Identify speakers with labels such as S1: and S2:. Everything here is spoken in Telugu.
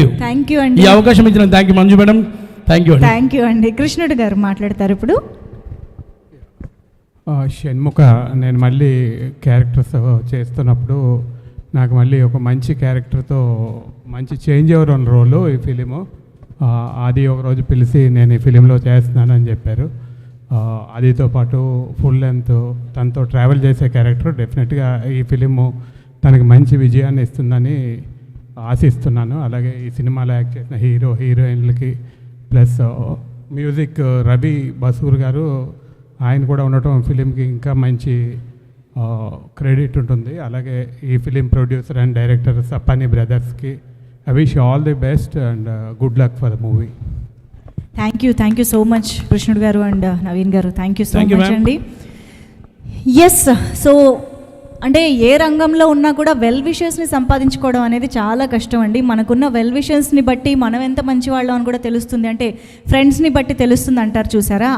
S1: థ్యాంక్ యూ అండి.
S2: ఈ అవకాశం ఇచ్చిన thank you Manju madam. Thank you అండి.
S1: థ్యాంక్ యూ అండి. కృష్ణుడు గారు మాట్లాడతారు ఇప్పుడు.
S3: షణ్ముఖ, నేను మళ్ళీ క్యారెక్టర్స్ చేస్తున్నప్పుడు నాకు మళ్ళీ ఒక మంచి క్యారెక్టర్తో మంచి చేంజ్ ఓవర్ ఉన్న రోలు ఈ ఫిలిము. అది ఒకరోజు పిలిచి నేను ఈ ఫిలింలో చేస్తున్నానని చెప్పారు. అదితో పాటు ఫుల్ లెంత్ తనతో ట్రావెల్ చేసే క్యారెక్టర్ డెఫినెట్గా ఈ ఫిలిము తనకి మంచి విజయాన్ని ఇస్తుందని ఆశిస్తున్నాను. అలాగే ఈ సినిమాలో యాక్ట్ చేసిన హీరో హీరోయిన్లకి ప్లస్ మ్యూజిక్ రవి బసూర్ గారు, ఆయన కూడా ఉండటం ఫిలింకి ఇంకా మంచి క్రెడిట్ ఉంటుంది. అలాగే ఈ film producer and director Sappani బ్రదర్స్కి I wish all the best and good luck for the movie.
S1: Thank you so much Krishnudu garu and Naveen garu. Thank you so much అండి. ఎస్, సో అంటే ఏ రంగంలో ఉన్నా కూడా వెల్ విషెస్ని సంపాదించుకోవడం అనేది చాలా కష్టం అండి. మనకున్న వెల్ విషెస్ని బట్టి మనం ఎంత మంచి వాళ్ళం అని కూడా తెలుస్తుంది, అంటే ఫ్రెండ్స్ని బట్టి తెలుస్తుంది అంటారు చూసారా.